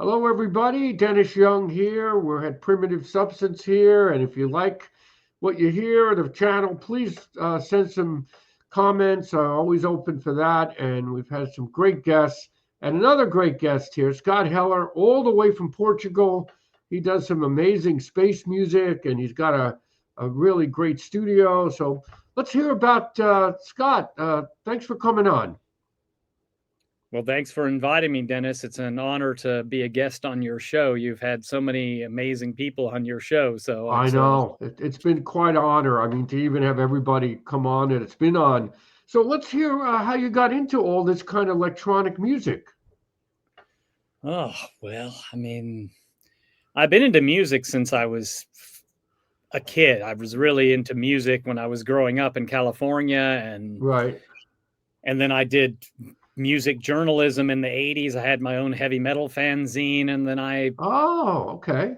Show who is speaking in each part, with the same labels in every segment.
Speaker 1: Hello, everybody. Dennis Young here. We're at Primitive Substance here. And if you like what you hear of the channel, please send some comments. Always open for that. And we've had some great guests. And another great guest here, Scott Heller, all the way from Portugal. He does some amazing space music and he's got a really great studio. So let's hear about Scott. Thanks for coming on.
Speaker 2: Well, thanks for inviting me, Dennis. It's an honor to be a guest on your show. You've had so many amazing people on your show, so
Speaker 1: I
Speaker 2: it's
Speaker 1: know. It's been quite an honor. I mean, to even have everybody come on and it's been on. So let's hear how you got into all this kind of electronic music.
Speaker 2: oh well. I mean, I've been into music since I was a kid. I was really into music when I was growing up in California,
Speaker 1: Right.
Speaker 2: and then I did music journalism in the '80s. I had my own heavy metal fanzine,
Speaker 1: Oh, okay.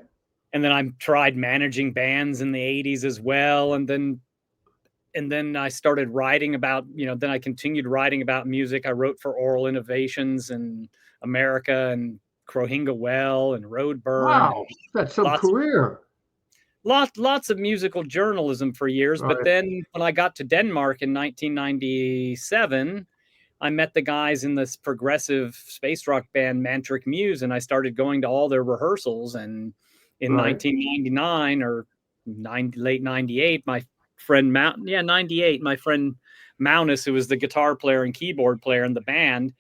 Speaker 2: and then I tried managing bands in the '80s as well, and then I started writing about, then I continued writing about music. I wrote for Oral Innovations and America and Crohinga Well and Roadburn and
Speaker 1: Wow. That's some
Speaker 2: lots
Speaker 1: career.
Speaker 2: lots of musical journalism for years. But
Speaker 1: Right.
Speaker 2: then when I got to Denmark in 1997, I met the guys in this progressive space rock band Mantric Muse, and I started going to all their rehearsals. And in
Speaker 1: Right.
Speaker 2: 1999 or late '98, my friend '98, my friend Maunus, who was the guitar player and keyboard player in the band,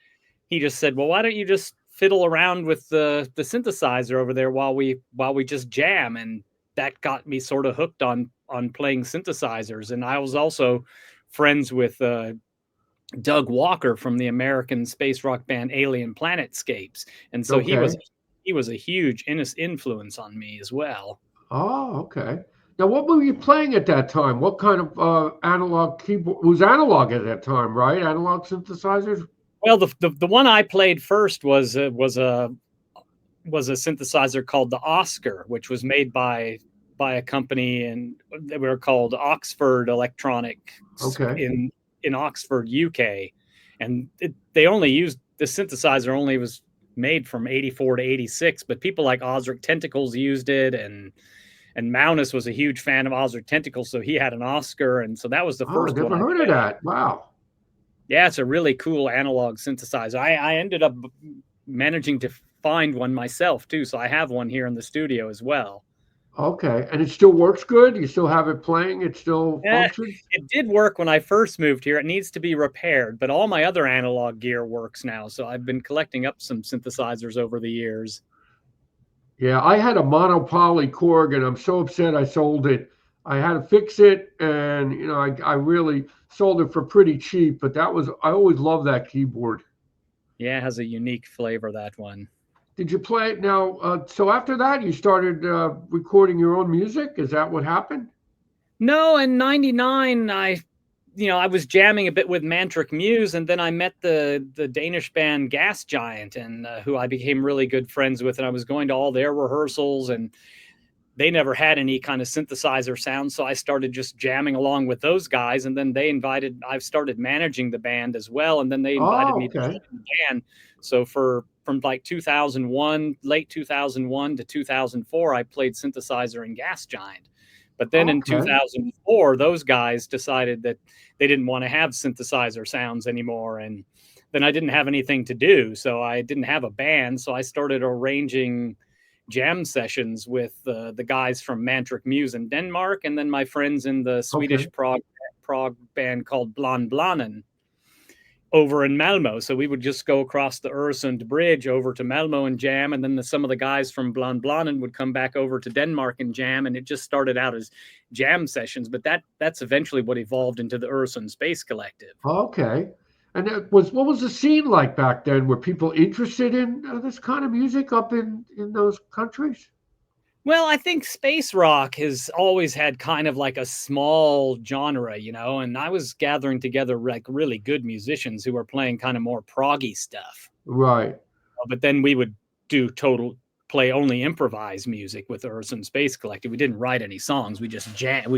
Speaker 2: he just said, "Well, why don't you just fiddle around with the synthesizer over there while we just jam?" And that got me sort of hooked on playing synthesizers. And I was also friends with Doug Walker from the American space rock band Alien Planetscapes, and so
Speaker 1: Okay.
Speaker 2: he was a huge influence on me as well.
Speaker 1: Oh, okay. Now, what were you playing at that time? What kind of analog keyboard? It was analog at that time, right? Analog synthesizers?
Speaker 2: Well, the one I played first was a synthesizer called the Oscar, which was made by a company, and they were called Oxford Electronic
Speaker 1: Okay.
Speaker 2: in Oxford, UK, and they only used the synthesizer only was made from '84 to '86, but people like Osric Tentacles used it, and Maunus was a huge fan of Osric Tentacles, so he had an Oscar, and so that was the
Speaker 1: Oh,
Speaker 2: first one
Speaker 1: never
Speaker 2: I
Speaker 1: heard of
Speaker 2: played.
Speaker 1: that. Wow.
Speaker 2: Yeah, it's a really cool analog synthesizer. I ended up managing to find one myself too, so I have one here in the studio as well.
Speaker 1: Okay. And it still works good? You still have it playing? It still
Speaker 2: Yeah,
Speaker 1: functions?
Speaker 2: it did work when I first moved here. It needs to be repaired, but all my other analog gear works now. So I've been collecting up some synthesizers over the years.
Speaker 1: Yeah, I had a monopoly Korg and I'm so upset I sold it. I had to fix it and I really sold it for pretty cheap, but I always loved that keyboard.
Speaker 2: Yeah, it has a unique flavor, that one.
Speaker 1: Did you play it now? So after that, you started recording your own music? Is that what happened?
Speaker 2: No, in '99, I was jamming a bit with Mantric Muse, and then I met the Danish band Gas Giant, and who I became really good friends with, and I was going to all their rehearsals, and they never had any kind of synthesizer sound, so I started just jamming along with those guys. And then I've started managing the band as well, and then they invited
Speaker 1: Oh,
Speaker 2: me to
Speaker 1: okay.
Speaker 2: join the band. So from like 2001, late 2001 to 2004, I played synthesizer in Gas Giant. But then in
Speaker 1: Okay.
Speaker 2: 2004, those guys decided that they didn't want to have synthesizer sounds anymore, and then I didn't have anything to do, so I didn't have a band, so I started arranging jam sessions with the guys from Mantric Muse in Denmark, and then my friends in the
Speaker 1: Okay.
Speaker 2: Swedish prog band called Blan Blanen over in Malmo. So we would just go across the Øresund bridge over to Malmo and jam, and then some of the guys from Blan Blanen would come back over to Denmark and jam, and it just started out as jam sessions, but that's eventually what evolved into the Øresund Space Collective.
Speaker 1: Okay. And what was the scene like back then? Were people interested in this kind of music up in those countries?
Speaker 2: Well, I think space rock has always had kind of like a small genre, and I was gathering together like really good musicians who were playing kind of more proggy stuff.
Speaker 1: Right.
Speaker 2: But then we would do total play only improvised music with Øresund Space Collective. We didn't write any songs. We just jammed.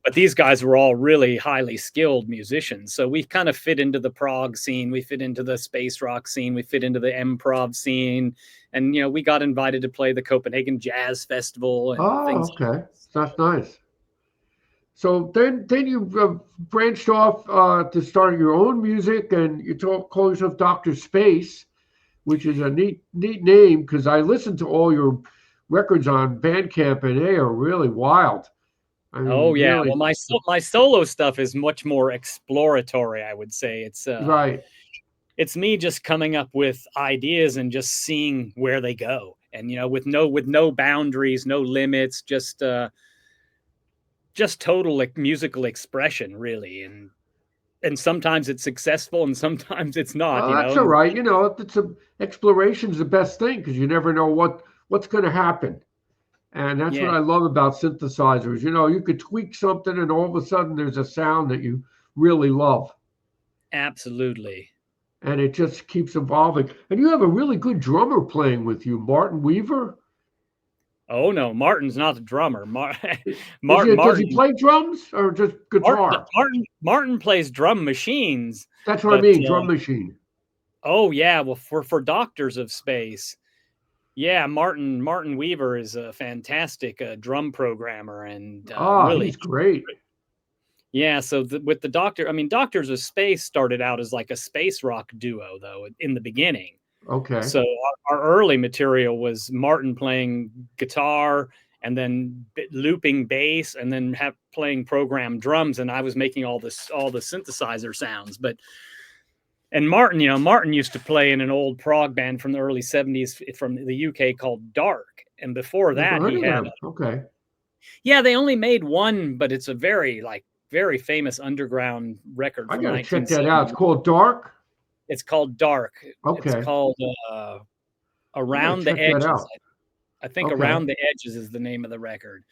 Speaker 2: But these guys were all really highly skilled musicians. So we kind of fit into the prog scene. We fit into the space rock scene. We fit into the improv scene. And, you know, we got invited to play the Copenhagen Jazz Festival and
Speaker 1: Oh,
Speaker 2: things like
Speaker 1: okay.
Speaker 2: that.
Speaker 1: That's nice. So then you branched off to start your own music, and you call yourself Dr. Space, which is a neat name because I listened to all your records on Bandcamp, and they are really wild. I
Speaker 2: Oh
Speaker 1: mean,
Speaker 2: yeah.
Speaker 1: really,
Speaker 2: Well, my solo stuff is much more exploratory, I would say.
Speaker 1: right.
Speaker 2: It's me just coming up with ideas and just seeing where they go. And, you know, with no boundaries, no limits, just total like musical expression, really. And sometimes it's successful and sometimes it's not,
Speaker 1: Well,
Speaker 2: you
Speaker 1: that's
Speaker 2: know.
Speaker 1: all
Speaker 2: And
Speaker 1: right. You know, exploration's the best thing because you never know what's going to happen. And that's what
Speaker 2: yeah,
Speaker 1: I love about synthesizers. You know, you could tweak something and all of a sudden there's a sound that you really love.
Speaker 2: absolutely.
Speaker 1: And it just keeps evolving. And you have a really good drummer playing with you, Martin Weaver.
Speaker 2: Oh no, Martin's not the drummer.
Speaker 1: Does he
Speaker 2: Martin
Speaker 1: play drums or just guitar?
Speaker 2: Martin plays drum machines,
Speaker 1: That's what I
Speaker 2: but
Speaker 1: mean, drum machine.
Speaker 2: oh yeah, well for Doctors of Space, yeah, Martin Weaver is a fantastic drum programmer and
Speaker 1: Ah,
Speaker 2: really,
Speaker 1: he's great.
Speaker 2: yeah. So with the Doctor, I mean, Doctors of Space started out as like a space rock duo though in the beginning.
Speaker 1: Okay.
Speaker 2: So our early material was Martin playing guitar and then looping bass and then playing programmed drums, and I was making all the synthesizer sounds. And Martin, you know, Martin used to play in an old prog band from the early 70s from the UK called Dark. And before
Speaker 1: Never
Speaker 2: that,
Speaker 1: heard
Speaker 2: he
Speaker 1: of
Speaker 2: had,
Speaker 1: them. Okay.
Speaker 2: yeah, they only made one, but it's a very famous underground record
Speaker 1: I
Speaker 2: from
Speaker 1: got to check that out. It's
Speaker 2: 1970.
Speaker 1: called Dark.
Speaker 2: It's called Dark. It's
Speaker 1: Okay.
Speaker 2: called
Speaker 1: I got to
Speaker 2: Around the
Speaker 1: check that
Speaker 2: Edges.
Speaker 1: out.
Speaker 2: I think
Speaker 1: Okay.
Speaker 2: Around the Edges is the name of the record.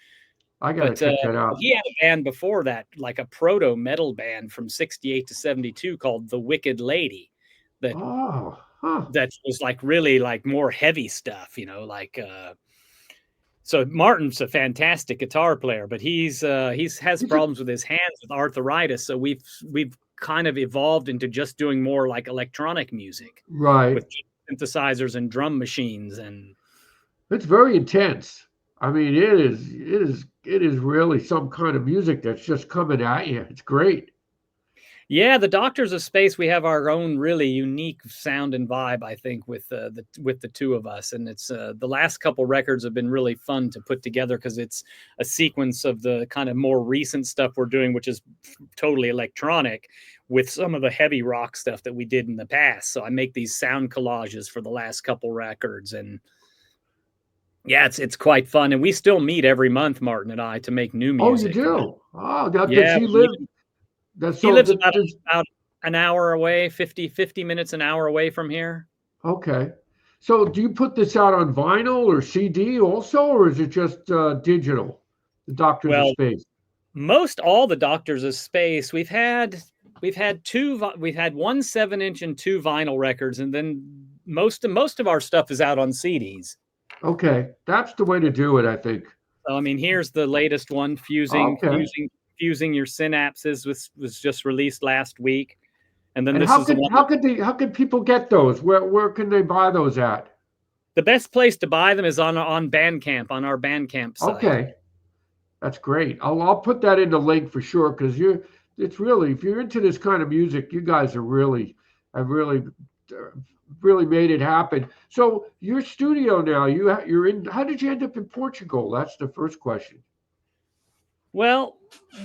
Speaker 1: I got to
Speaker 2: But
Speaker 1: check that out.
Speaker 2: he had a band before that, like a proto metal band from 68 to 72 called The Wicked Lady that
Speaker 1: Oh, huh.
Speaker 2: that was like really like more heavy stuff, you know, like so Martin's a fantastic guitar player, but he's has
Speaker 1: Is it
Speaker 2: problems with his hands with arthritis. So we've kind of evolved into just doing more like electronic music
Speaker 1: right?
Speaker 2: with synthesizers and drum machines. And
Speaker 1: It's very intense. I mean, it is really some kind of music that's just coming at you. It's great.
Speaker 2: yeah, the Doctors of Space, we have our own really unique sound and vibe, I think, with the two of us. And it's the last couple records have been really fun to put together because it's a sequence of the kind of more recent stuff we're doing, which is totally electronic, with some of the heavy rock stuff that we did in the past. So I make these sound collages for the last couple records, and yeah, it's quite fun. And we still meet every month, Martin and I, to make new
Speaker 1: Oh, you
Speaker 2: music.
Speaker 1: do? Oh, now does
Speaker 2: Yeah,
Speaker 1: he live? That's
Speaker 2: he
Speaker 1: so.
Speaker 2: lives about an hour away, 50 minutes, an hour away from here.
Speaker 1: Okay. So, do you put this out on vinyl or CD also, or is it just digital? The Doctors of
Speaker 2: Well,
Speaker 1: Space.
Speaker 2: most all the Doctors of Space, we've had one 7-inch and two vinyl records, and then most of our stuff is out on CDs.
Speaker 1: Okay, that's the way to do it, I think.
Speaker 2: So I mean, here's the latest one,
Speaker 1: Okay.
Speaker 2: fusing your synapses, was just released last week. And then
Speaker 1: And
Speaker 2: this is the one.
Speaker 1: how could people get those? Where can they buy those at?
Speaker 2: The best place to buy them is on Bandcamp, on our Bandcamp site.
Speaker 1: Okay, that's great. I'll put that in the link for sure because it's really, if you're into this kind of music, you guys are really have uh, really made it happen. So your studio now, you're in. How did you end up in Portugal? That's the first question.
Speaker 2: Well,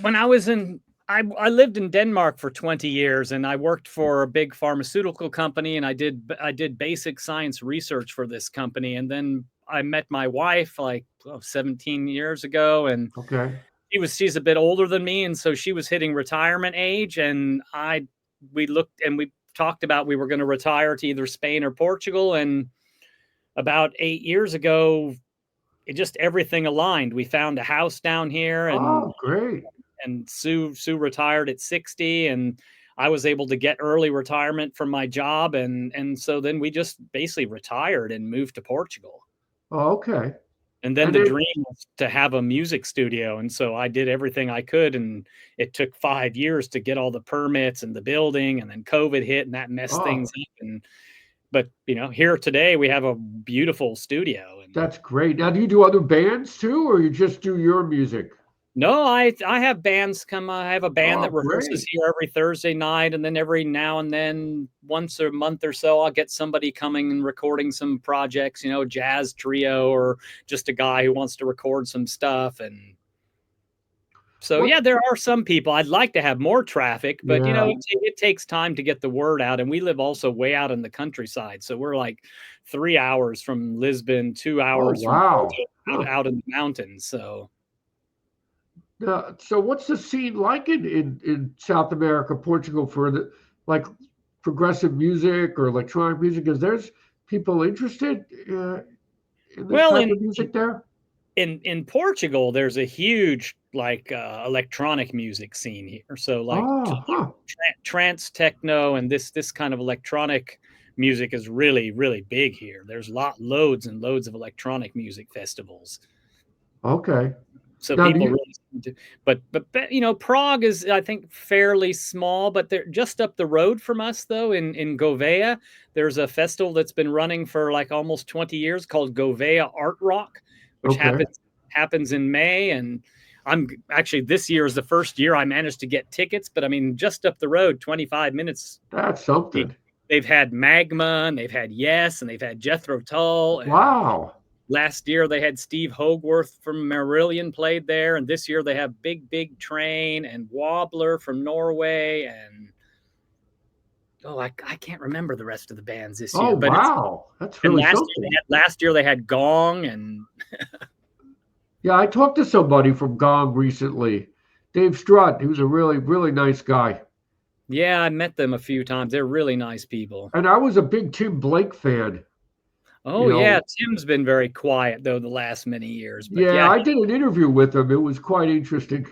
Speaker 2: when I was in, I lived in Denmark for 20 years, and I worked for a big pharmaceutical company, and I did basic science research for this company, and then I met my wife like 17 years ago, and
Speaker 1: Okay.
Speaker 2: she's a bit older than me, and so she was hitting retirement age, and we looked and we talked about we were going to retire to either Spain or Portugal, and about 8 years ago, it just everything aligned. We found a house down here,
Speaker 1: Oh, great.
Speaker 2: and Sue retired at 60, and I was able to get early retirement from my job, and so then we just basically retired and moved to Portugal.
Speaker 1: Oh, okay.
Speaker 2: And then
Speaker 1: And
Speaker 2: the
Speaker 1: then,
Speaker 2: dream was to have a music studio. And so I did everything I could. And it took 5 years to get all the permits and the building. And then COVID hit and that messed things
Speaker 1: oh,
Speaker 2: up. But here today we have a beautiful studio. And
Speaker 1: that's great. Now, do you do other bands too, or you just do your music?
Speaker 2: no, I have bands come. I have a band
Speaker 1: Oh,
Speaker 2: that rehearses
Speaker 1: great.
Speaker 2: here every Thursday night, and then every now and then, once a month or so, I'll get somebody coming and recording some projects. Jazz trio or just a guy who wants to record some stuff. And so,
Speaker 1: What?
Speaker 2: yeah, there are some people. I'd like to have more traffic, but
Speaker 1: Yeah.
Speaker 2: it takes time to get the word out. And we live also way out in the countryside, so we're like 3 hours from Lisbon, two
Speaker 1: Oh,
Speaker 2: hours from
Speaker 1: wow.
Speaker 2: Porto,
Speaker 1: Huh.
Speaker 2: out in the mountains. So.
Speaker 1: So what's the scene like in South America, Portugal, for the like progressive music or electronic music? Is there's people interested in this
Speaker 2: Well,
Speaker 1: type
Speaker 2: in
Speaker 1: of music there?
Speaker 2: in Portugal, there's a huge like electronic music scene here. So like,
Speaker 1: Oh, huh.
Speaker 2: trance techno and this kind of electronic music is really really big here. There's loads and loads of electronic music festivals.
Speaker 1: Okay.
Speaker 2: So
Speaker 1: Now, do
Speaker 2: people
Speaker 1: you?
Speaker 2: really but Prague is, I think, fairly small, but they're just up the road from us though in Govea. There's a festival that's been running for like almost 20 years called Govea Art Rock, which
Speaker 1: Okay.
Speaker 2: happens in May. And I'm actually, this year is the first year I managed to get tickets, but I mean, just up the road 25 minutes,
Speaker 1: That's something.
Speaker 2: they've had Magma and they've had Yes and they've had Jethro Tull. And
Speaker 1: Wow.
Speaker 2: last year they had Steve Hogarth from Marillion played there, and this year they have Big Train and Wobbler from Norway, and I can't remember the rest of the bands this
Speaker 1: Oh,
Speaker 2: year. But it's
Speaker 1: wow. That's
Speaker 2: and
Speaker 1: really something.
Speaker 2: last year they had Gong, and
Speaker 1: Yeah, I talked to somebody from Gong recently, Dave Strutt. He was a really, really nice guy.
Speaker 2: yeah, I met them a few times. They're really nice people.
Speaker 1: And I was a big Tim Blake fan. You
Speaker 2: Oh yeah,
Speaker 1: know,
Speaker 2: Tim's been very quiet though the last many years, but
Speaker 1: yeah,
Speaker 2: yeah,
Speaker 1: I did an interview with him. It was quite interesting.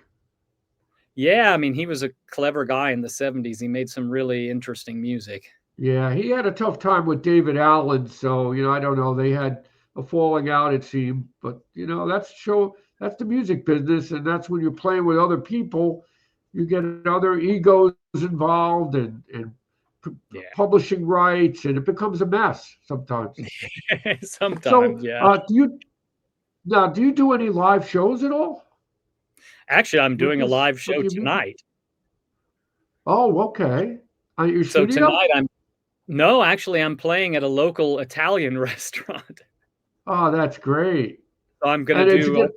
Speaker 2: yeah. I mean, he was a clever guy in the '70s. He made some really interesting music.
Speaker 1: Yeah, he had a tough time with David Allen, so I don't know. They had a falling out, it seemed. But that's the music business, and that's when you're playing with other people, you get other egos involved and
Speaker 2: Yeah,
Speaker 1: publishing rights, and it becomes a mess sometimes. So,
Speaker 2: sometimes, yeah.
Speaker 1: do you do any live shows at all
Speaker 2: Actually, I'm
Speaker 1: with
Speaker 2: doing a
Speaker 1: this
Speaker 2: live
Speaker 1: with
Speaker 2: show
Speaker 1: your music?
Speaker 2: tonight.
Speaker 1: Oh, okay. At your
Speaker 2: So
Speaker 1: studio?
Speaker 2: tonight no, actually I'm playing at a local Italian restaurant.
Speaker 1: Oh, that's great.
Speaker 2: So I'm gonna
Speaker 1: And did you
Speaker 2: do
Speaker 1: get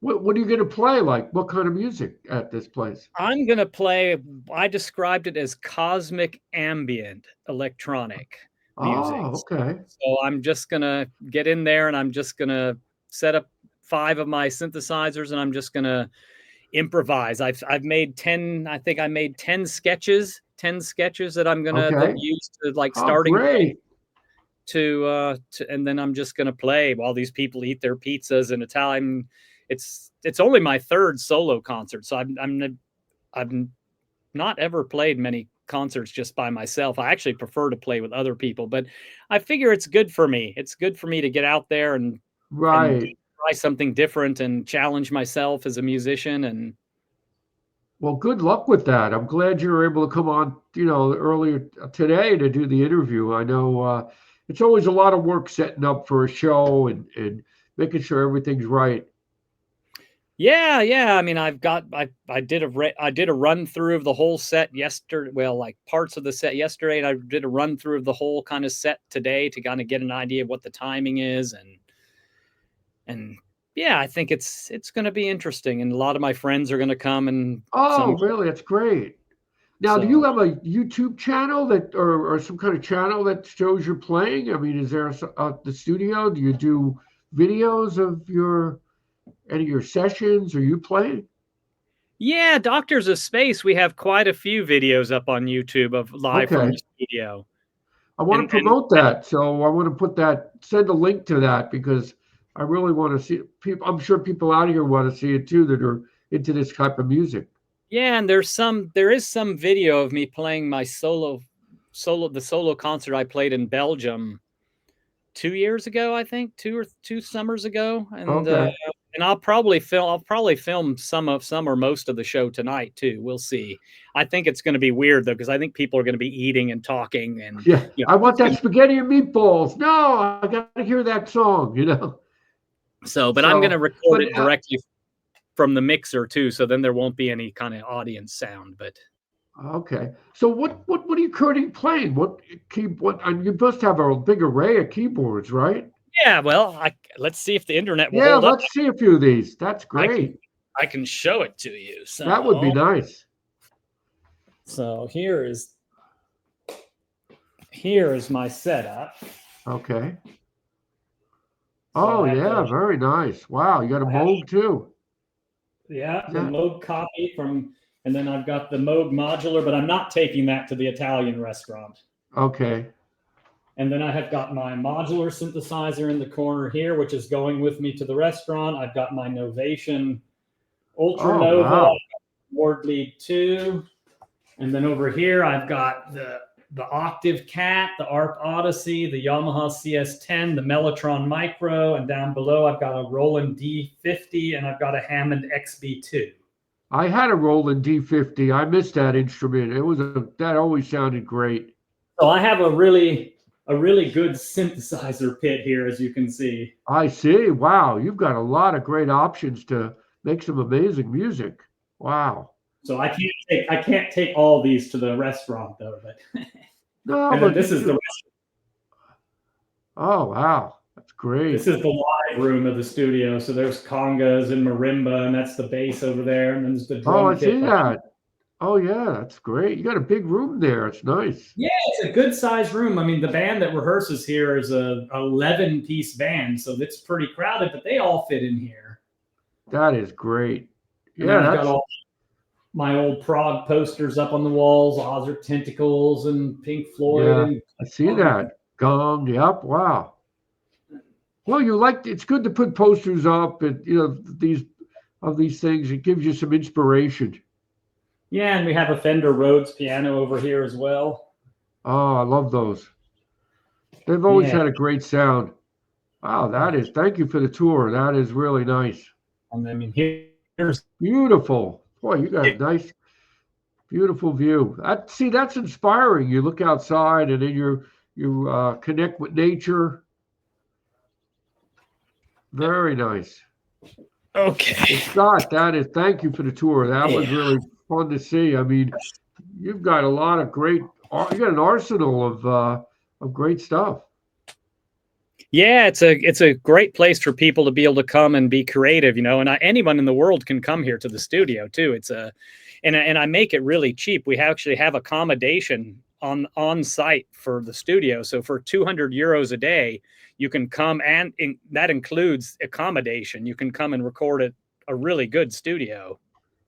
Speaker 1: what are you going to play? Like, what kind of music at this place?
Speaker 2: I'm gonna play, I described it as cosmic ambient electronic music.
Speaker 1: Oh, okay.
Speaker 2: So I'm just gonna get in there and I'm just gonna set up 5 of my synthesizers and I'm just gonna improvise. I've made 10, I think I made 10 sketches, 10 sketches that I'm gonna that
Speaker 1: Okay.
Speaker 2: use to like
Speaker 1: Oh,
Speaker 2: starting point
Speaker 1: great.
Speaker 2: and then I'm just gonna play while these people eat their pizzas in Italian. It's only my third solo concert, so I've not ever played many concerts just by myself. I actually prefer to play with other people, but I figure it's good for me. It's good for me to get out there and
Speaker 1: Right.
Speaker 2: try something different and challenge myself as a musician. And
Speaker 1: Well, good luck with that. I'm glad you were able to come on, earlier today to do the interview. I know it's always a lot of work setting up for a show and making sure everything's right.
Speaker 2: yeah. I mean, I did a run through of the whole set yesterday. Well, like parts of the set yesterday, and I did a run through of the whole kind of set today to kind of get an idea of what the timing is. And yeah, I think it's going to be interesting, and a lot of my friends are going to come, and
Speaker 1: Oh,
Speaker 2: some.
Speaker 1: really? That's great. Now, do you
Speaker 2: So
Speaker 1: have a YouTube channel or some kind of channel that shows you're playing? I mean, is there the studio? Do you do videos of any of your sessions? Are you playing?
Speaker 2: yeah, Doctors of Space. We have quite a few videos up on YouTube of live from
Speaker 1: Okay.
Speaker 2: the studio,
Speaker 1: I want to
Speaker 2: and
Speaker 1: promote that, so I want to send a link to that because I really want to see people. I'm sure people out here want to see it too that are into this type of music.
Speaker 2: yeah, and there is some video of me playing my the solo concert I played in Belgium 2 years ago, I think, two summers ago,
Speaker 1: Okay.
Speaker 2: and I'll probably film some or most of the show tonight too. We'll see. I think it's going to be weird though, because I think people are going to be eating and talking, and
Speaker 1: Yeah. I want
Speaker 2: it's
Speaker 1: that spaghetti and meatballs. No, I got to hear that song, you know.
Speaker 2: so. But I'm going to record
Speaker 1: but
Speaker 2: it directly from the mixer too, so then there won't be any kind of audience sound. But
Speaker 1: okay. So what are you currently playing? And you must have a big array of keyboards, right?
Speaker 2: yeah, well, let's see if the internet will
Speaker 1: Yeah,
Speaker 2: hold up.
Speaker 1: let's see a few of these. That's great.
Speaker 2: I can show it to you. So
Speaker 1: that would be nice.
Speaker 2: So here is my setup.
Speaker 1: Okay.
Speaker 2: So
Speaker 1: oh yeah, very nice. Wow, you got a Moog too.
Speaker 2: Yeah, the Moog copy and then I've got the Moog modular, but I'm not taking that to the Italian restaurant.
Speaker 1: Okay.
Speaker 2: And then I have got my modular synthesizer in the corner here, which is going with me to the restaurant. I've got my Novation Ultra Nova, Ward Lead 2. And then over here, I've got the Octave Cat, the ARP Odyssey, the Yamaha CS10, the Mellotron Micro, and down below, I've got a Roland D50, and I've got a Hammond XB2.
Speaker 1: I had a Roland D50. I missed that instrument. That always sounded great.
Speaker 2: So I have a really good synthesizer pit here, as you can see.
Speaker 1: I see. Wow, you've got a lot of great options to make some amazing music. Wow.
Speaker 2: So I can't take all these to the restaurant though, but
Speaker 1: no, but
Speaker 2: this is the restaurant.
Speaker 1: Oh wow, that's great.
Speaker 2: This is the live room of the studio. So there's congas and marimba, and that's the bass over there, and then there's the drum
Speaker 1: Oh, I
Speaker 2: kit
Speaker 1: see that. Oh yeah, that's great. You got a big room there. It's nice.
Speaker 2: Yeah, it's a good sized room. I mean, the band that rehearses here is a 11-piece band, so it's pretty crowded, but they all fit in here.
Speaker 1: That is great.
Speaker 2: And I've got all my old prog posters up on the walls, Ozark Tentacles and Pink Floyd.
Speaker 1: Yeah,
Speaker 2: and
Speaker 1: I see that. Gong. Yep. Wow. Well, it's good to put posters up and these things. It gives you some inspiration.
Speaker 2: Yeah, and we have a Fender Rhodes piano over here as well.
Speaker 1: Oh, I love those. They've always had a great sound. Wow, thank you for the tour. That is really nice.
Speaker 2: And I mean, here's
Speaker 1: beautiful. Boy, you got a nice, beautiful view. That's inspiring. You look outside and then you connect with nature. Very nice.
Speaker 2: Okay.
Speaker 1: Scott, thank you for the tour. That was really fun to see. I mean, you've got a lot of you got an arsenal of great stuff.
Speaker 2: Yeah, it's a great place for people to be able to come and be creative, and anyone in the world can come here to the studio too. And I make it really cheap. We actually have accommodation on site for the studio. So for 200 euros a day, you can come, and that includes accommodation. You can come and record at a really good studio.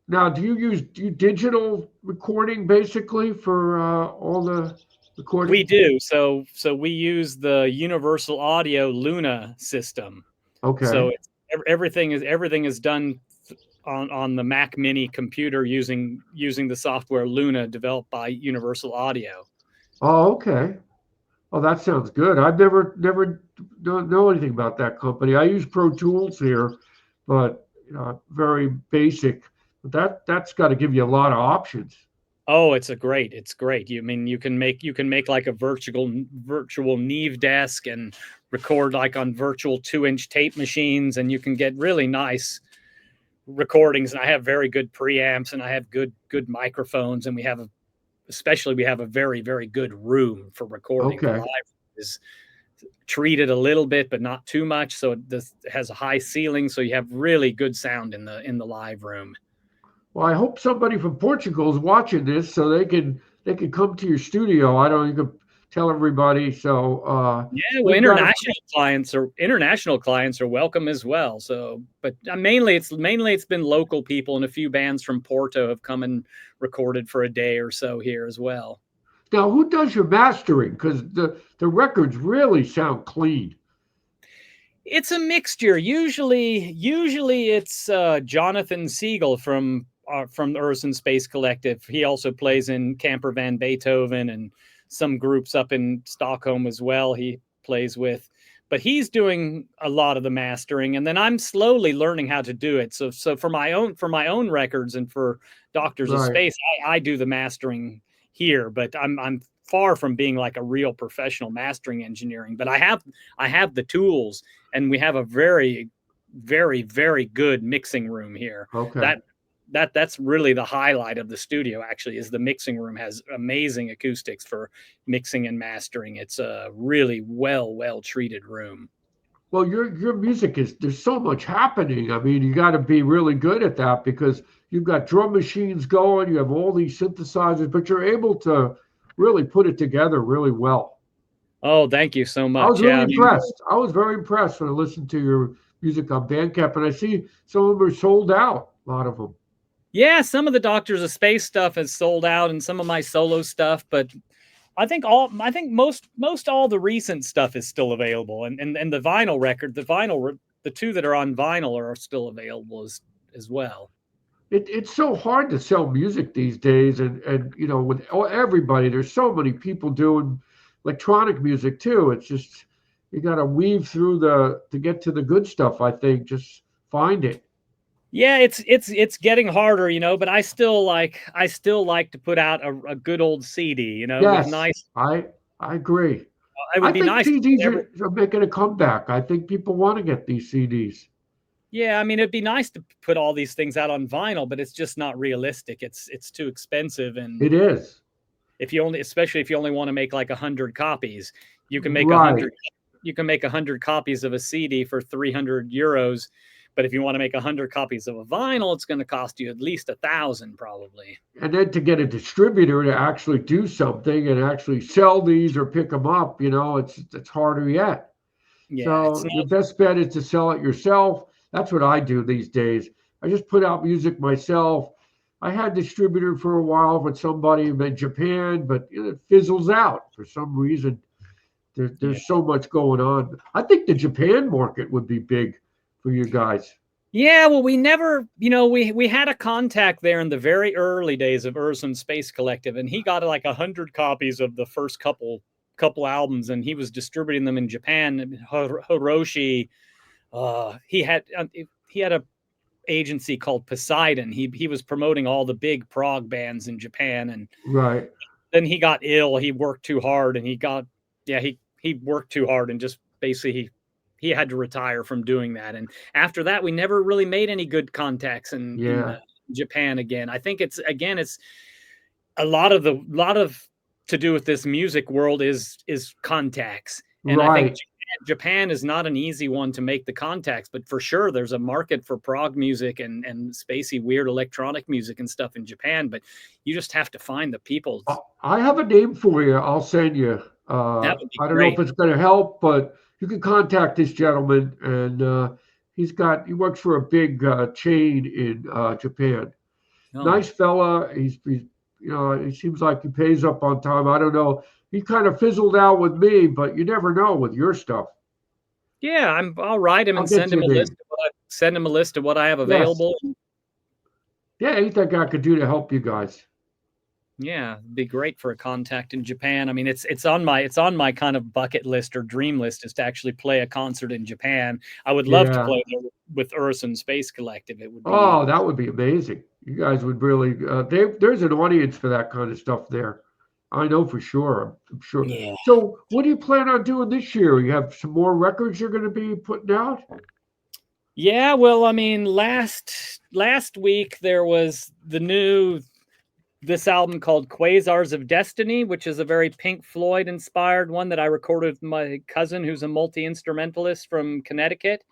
Speaker 1: Now, do you use digital recording basically for all the recording?
Speaker 2: We do. So we use the Universal Audio Luna system.
Speaker 1: Okay.
Speaker 2: So everything is done on the Mac Mini computer using the software Luna developed by Universal Audio.
Speaker 1: Oh, okay. Oh, that sounds good. I've never don't know anything about that company. I use Pro Tools here, but very basic. But that's got to give you a lot of options.
Speaker 2: Oh, it's great. You can make like a virtual Neve desk and record like on virtual 2-inch tape machines, and you can get really nice recordings. And I have very good preamps, and I have good microphones, and we have a very, very good room for recording.
Speaker 1: Okay.
Speaker 2: The live is treated a little bit, but not too much. So it has a high ceiling, so you have really good sound in the live room.
Speaker 1: Well, I hope somebody from Portugal is watching this so they can come to your studio. I don't know, you can tell everybody. So
Speaker 2: well, international clients are welcome as well. So, but mainly it's been local people, and a few bands from Porto have come and recorded for a day or so here as well.
Speaker 1: Now, who does your mastering? Because the records really sound clean.
Speaker 2: It's a mixture. Usually it's Jonathan Siegel from the Øresund Space Collective. He also plays in Camper Van Beethoven and some groups up in Stockholm as well. He plays with, but he's doing a lot of the mastering, and then I'm slowly learning how to do it. So for my own records and for Doctors of
Speaker 1: Right.
Speaker 2: Space, I do the mastering here, but I'm far from being like a real professional mastering engineering. But I have the tools, and we have a very, very, very good mixing room here.
Speaker 1: Okay.
Speaker 2: That's really the highlight of the studio, actually, is the mixing room has amazing acoustics for mixing and mastering. It's a really well treated room.
Speaker 1: Well, your music there's so much happening. I mean, you got to be really good at that because you've got drum machines going, you have all these synthesizers, but you're able to really put it together really well.
Speaker 2: Oh, thank you so
Speaker 1: I was
Speaker 2: much.
Speaker 1: really
Speaker 2: Yeah, I mean,
Speaker 1: impressed. I was very impressed when I listened to your music on Bandcamp, and I see some of them are sold out. A lot of them.
Speaker 2: yeah, some of the Doctors of Space stuff has sold out, and some of my solo stuff, but I think most all the recent stuff is still available, and the vinyl record, the two that are on vinyl are still available as well.
Speaker 1: It's so hard to sell music these days, and you know, with everybody, there's so many people doing electronic music too. It's just you got to weave through to get to the good stuff. I think just find it.
Speaker 2: Yeah, it's getting harder, but I still like to put out a good old CD, with
Speaker 1: Yes,
Speaker 2: nice.
Speaker 1: I agree.
Speaker 2: It
Speaker 1: I
Speaker 2: would be
Speaker 1: think
Speaker 2: nice to
Speaker 1: CDs
Speaker 2: put every.
Speaker 1: are making a comeback. I think people want to get these CDs.
Speaker 2: Yeah, I mean, it'd be nice to put all these things out on vinyl, but it's just not realistic. It's too expensive, and
Speaker 1: It is.
Speaker 2: especially if you only want to make like 100 copies, you can make a
Speaker 1: Right.
Speaker 2: hundred. You can make 100 copies of a CD for €300, but if you want to make 100 copies of a vinyl, it's going to cost you at least 1,000 probably.
Speaker 1: And then to get a distributor to actually do something and actually sell these or pick them up, it's harder yet.
Speaker 2: Yeah, it's
Speaker 1: So your
Speaker 2: not.
Speaker 1: best bet is to sell it yourself. That's what I do these days. I just put out music myself. I had distributor for a while with somebody in Japan, but it fizzles out for some reason.
Speaker 2: Yeah.
Speaker 1: There's so much going on. I think the Japan market would be big for you guys.
Speaker 2: Yeah, well, we never, we had a contact there in the very early days of Øresund Space Collective, and he got like 100 copies of the first couple albums, and he was distributing them in Japan. Hiroshi, he had a agency called Poseidon. He was promoting all the big prog bands in Japan, and
Speaker 1: Right.
Speaker 2: then he got ill. He worked too hard, and he worked too hard, and just basically he had to retire from doing that. And after that, we never really made any good contacts in
Speaker 1: Yeah.
Speaker 2: Japan again. I think it's a lot of to do with this music world is contacts, and I think
Speaker 1: Right.
Speaker 2: Japan is not an easy one to make the contacts, but for sure there's a market for prog music and spacey weird electronic music and stuff in Japan, but you just have to find the people.
Speaker 1: I have a name for you. I'll send you.
Speaker 2: That would be
Speaker 1: I don't know if
Speaker 2: great.
Speaker 1: it's going to help, but you can contact this gentleman, and he works for a big chain in Japan.
Speaker 2: Oh.
Speaker 1: Nice fella. He seems like he pays up on time. I don't know. He kind of fizzled out with me, but you never know with your stuff.
Speaker 2: Yeah, I'll write him
Speaker 1: I'll
Speaker 2: and
Speaker 1: get
Speaker 2: send
Speaker 1: you
Speaker 2: him
Speaker 1: a
Speaker 2: a list
Speaker 1: name.
Speaker 2: of what I have
Speaker 1: Yes.
Speaker 2: available.
Speaker 1: Yeah, anything I could do to help you guys.
Speaker 2: Yeah, it'd be great for a contact in Japan. I mean, it's on my kind of bucket list or dream list is to actually play a concert in Japan. I would love to
Speaker 1: Yeah.
Speaker 2: play there with Øresund Space Collective. It would be.
Speaker 1: Oh, that would be amazing. You guys would really. There's an audience for that kind of stuff there. I know for sure. I'm sure.
Speaker 2: Yeah.
Speaker 1: So, what do you plan on doing this year? You have some more records you're going to be putting out?
Speaker 2: Yeah, well, I mean, last week there was this album called Quasars of Destiny, which is a very Pink Floyd inspired one that I recorded with my cousin, who's a multi-instrumentalist from Connecticut,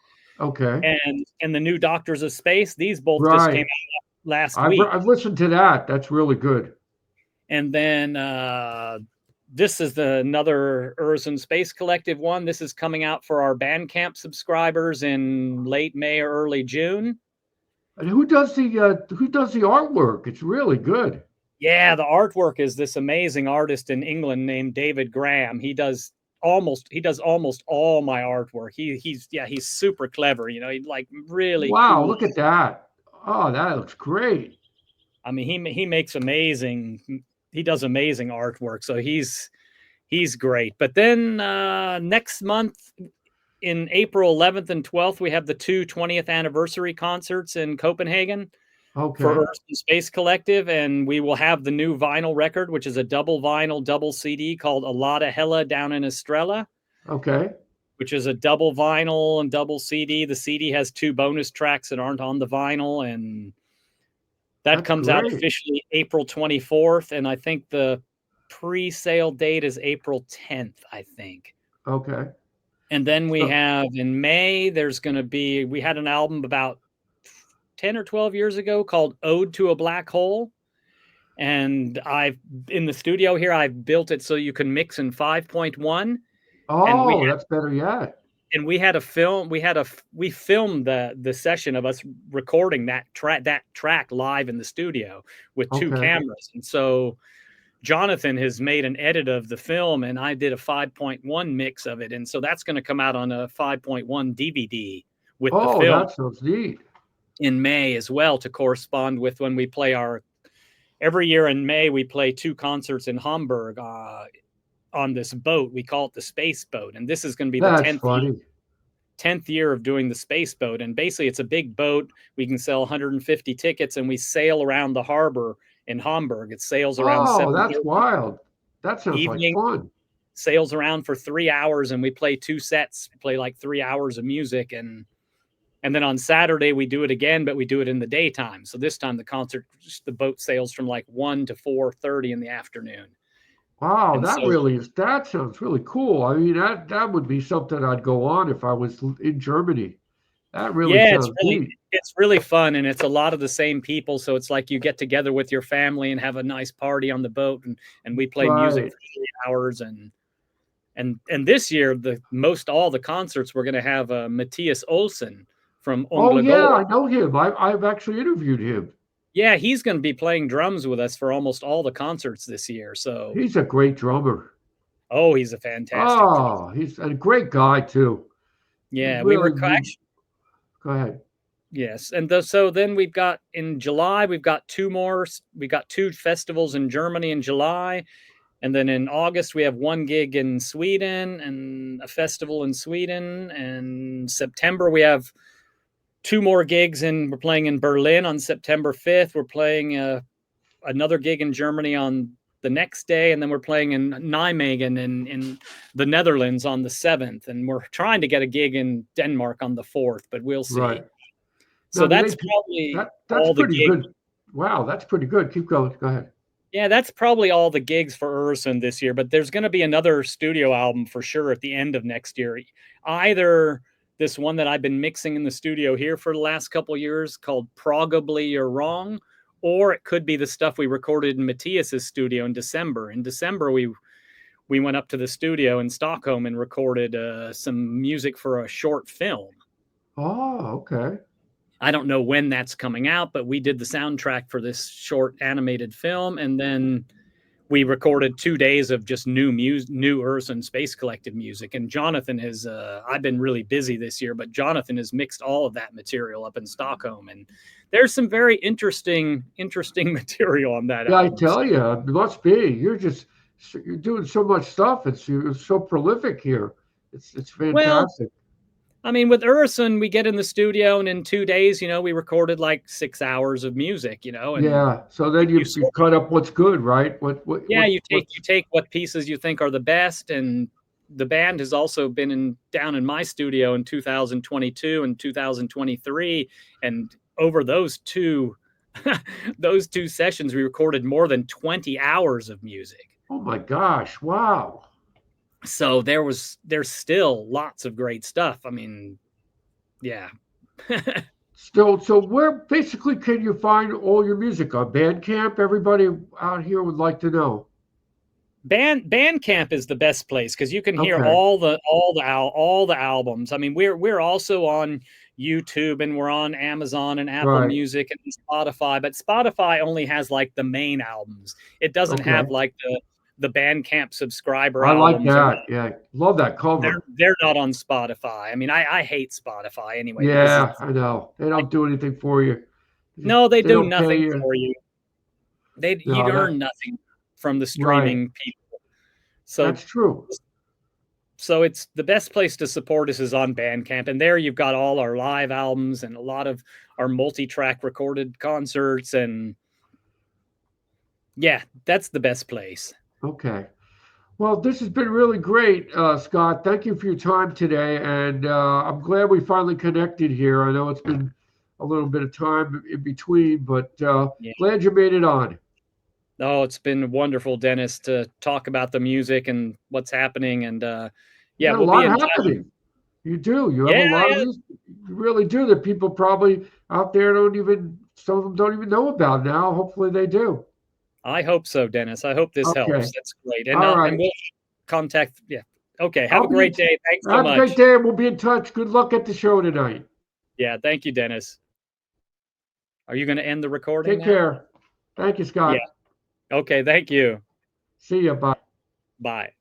Speaker 1: Okay.
Speaker 2: and the new Doctors of Space. These both just came
Speaker 1: Right.
Speaker 2: out last
Speaker 1: I've
Speaker 2: week.
Speaker 1: I've listened to that. That's really good.
Speaker 2: And then this is another Øresund Space Collective one. This is coming out for our Bandcamp subscribers in late May or early June.
Speaker 1: And who does the artwork? It's really good.
Speaker 2: Yeah, the artwork is this amazing artist in England named David Graham. He does almost all my artwork. He's super clever. He like really
Speaker 1: Wow,
Speaker 2: cool.
Speaker 1: look at that. Oh, that looks great.
Speaker 2: I mean, he makes amazing. He does amazing artwork. So he's great. But then next month in April 11th and 12th, we have the 20th anniversary concerts in Copenhagen for
Speaker 1: Okay.
Speaker 2: Øresund Space Collective, and we will have the new vinyl record, which is a double vinyl, double CD called A Lotta Hella Down in Estrella,
Speaker 1: Okay.
Speaker 2: which is a double vinyl and double CD. The CD has 2 bonus tracks that aren't on the vinyl, and that
Speaker 1: That's
Speaker 2: comes out
Speaker 1: great.
Speaker 2: officially April 24th, and I think the pre-sale date is April 10th, I think.
Speaker 1: Okay.
Speaker 2: And then we
Speaker 1: So,
Speaker 2: have in May, we had an album about 10 or 12 years ago called Ode to a Black Hole. And in the studio here, I've built it so you can mix in 5.1. And
Speaker 1: oh, that's better yet.
Speaker 2: we filmed the session of us recording that track live in the studio with 2
Speaker 1: Okay.
Speaker 2: cameras. And so Jonathan has made an edit of the film, and I did a 5.1 mix of it. And so that's going to come out on a 5.1 DVD with the
Speaker 1: Oh,
Speaker 2: film
Speaker 1: that sounds neat.
Speaker 2: in May as well, to correspond with when we play every year in May, we play 2 concerts in Hamburg on this boat. We call it the Space Boat. And this is going to be the
Speaker 1: That's funny.
Speaker 2: 10th year of doing the Space Boat. And basically it's a big boat. We can sell 150 tickets, and we sail around the harbor in Hamburg. It sails around
Speaker 1: Oh,
Speaker 2: 7:30
Speaker 1: that's wild. That sounds like
Speaker 2: evening,
Speaker 1: fun.
Speaker 2: sails around for 3 hours, and we play 2 sets. We play like 3 hours of music, and then on Saturday we do it again, but we do it in the daytime. So this time the boat sails from like 1 to 4:30 in the afternoon.
Speaker 1: Wow,
Speaker 2: And so
Speaker 1: that sounds really cool. I mean, that would be something I'd go on if I was in Germany. That really
Speaker 2: yeah,
Speaker 1: sounds neat.
Speaker 2: it's really fun, and it's a lot of the same people. So it's like you get together with your family and have a nice party on the boat, and we play music
Speaker 1: Right.
Speaker 2: for 3 hours. And this year, all the concerts, we're going to have Matthias Olsen from
Speaker 1: Oh yeah,
Speaker 2: Onglagoa.
Speaker 1: I know him. I've actually interviewed him.
Speaker 2: Yeah, he's going to be playing drums with us for almost all the concerts this year. So,
Speaker 1: He's a great drummer.
Speaker 2: oh, he's a fantastic drummer.
Speaker 1: Oh, he's a great guy too.
Speaker 2: Yeah,
Speaker 1: Really,
Speaker 2: actually,
Speaker 1: go ahead.
Speaker 2: yes. And so then we've got in July, we've got 2 more. We got 2 festivals in Germany in July. And then in August, we have 1 gig in Sweden and a festival in Sweden. And September, we have 2 more gigs, and we're playing in Berlin on September 5th. We're playing another gig in Germany on the next day, and then we're playing in Nijmegen in the Netherlands on the 7th. And we're trying to get a gig in Denmark on the 4th, but we'll see.
Speaker 1: Right.
Speaker 2: So
Speaker 1: No,
Speaker 2: that's probably
Speaker 1: that's
Speaker 2: all the
Speaker 1: pretty
Speaker 2: gigs.
Speaker 1: good. Wow, that's pretty good. Keep going. Go ahead.
Speaker 2: Yeah, that's probably all the gigs for Øresund this year, but there's going to be another studio album for sure at the end of next year. Either this one that I've been mixing in the studio here for the last couple of years called Probably You're Wrong, or it could be the stuff we recorded in Matthias's studio in December. In December, we went up to the studio in Stockholm and recorded some music for a short film.
Speaker 1: Oh, okay.
Speaker 2: I don't know when that's coming out, but we did the soundtrack for this short animated film, and then we recorded 2 days of just new Øresund Space Collective music. And Jonathan has, I've been really busy this year, but Jonathan has mixed all of that material up in Stockholm, and there's some very interesting material on that
Speaker 1: Yeah, I
Speaker 2: album.
Speaker 1: tell you, it must be. You're doing so much stuff. You're so prolific here. It's
Speaker 2: Well,
Speaker 1: fantastic.
Speaker 2: I mean, with Øresund, we get in the studio, and in 2 days, we recorded like 6 hours of music, and
Speaker 1: Yeah. So then you cut up what's good, right?
Speaker 2: You take what pieces you think are the best. And the band has also been down in my studio in 2022 and 2023, and over those two sessions, we recorded more than 20 hours of music.
Speaker 1: Oh my gosh! Wow.
Speaker 2: So there's still lots of great stuff. I mean, yeah.
Speaker 1: Still, so where basically can you find all your music on Bandcamp? Everybody out here would like to know.
Speaker 2: Bandcamp is the best place because you can hear
Speaker 1: Okay.
Speaker 2: all the albums. I mean, we're also on YouTube, and we're on Amazon and Apple
Speaker 1: Right.
Speaker 2: Music and Spotify, but Spotify only has like the main albums. It doesn't
Speaker 1: Okay.
Speaker 2: have like the Bandcamp subscriber
Speaker 1: I like
Speaker 2: albums.
Speaker 1: that. Yeah, love that cover.
Speaker 2: They're not on Spotify. I mean, I hate Spotify anyway.
Speaker 1: Yeah, I know. They don't do anything for you.
Speaker 2: No, they do
Speaker 1: don't pay
Speaker 2: nothing
Speaker 1: you.
Speaker 2: for you. You'd
Speaker 1: No,
Speaker 2: earn nothing from the streaming people. So
Speaker 1: That's true.
Speaker 2: So it's the best place to support us is on Bandcamp, and there you've got all our live albums and a lot of our multi-track recorded concerts, and yeah, that's the best place.
Speaker 1: Okay. Well, this has been really great, Scott. Thank you for your time today, and I'm glad we finally connected here. I know it's been a little bit of time in between, but
Speaker 2: Yeah.
Speaker 1: glad you made it on.
Speaker 2: Oh, it's been wonderful, Dennis, to talk about the music and what's happening, and yeah,
Speaker 1: A
Speaker 2: we'll be
Speaker 1: lot
Speaker 2: in touch.
Speaker 1: happening. You do. You have a
Speaker 2: Yeah,
Speaker 1: lot of
Speaker 2: yeah.
Speaker 1: music. You really do that people probably out there some of them don't even know about now. Hopefully they do.
Speaker 2: I hope so, Dennis. I hope this
Speaker 1: Okay.
Speaker 2: helps. That's great. And
Speaker 1: All right.
Speaker 2: we'll contact. Yeah. Okay. Have
Speaker 1: I'll
Speaker 2: a
Speaker 1: be
Speaker 2: great day. Thanks so
Speaker 1: Have a great
Speaker 2: much.
Speaker 1: day, and we'll be in touch. Good luck at the show tonight.
Speaker 2: Yeah. Thank you, Dennis. Are you going to end the recording
Speaker 1: Take
Speaker 2: now?
Speaker 1: care. Thank you, Scott.
Speaker 2: Yeah. Okay. Thank you.
Speaker 1: See you. Bye.
Speaker 2: Bye.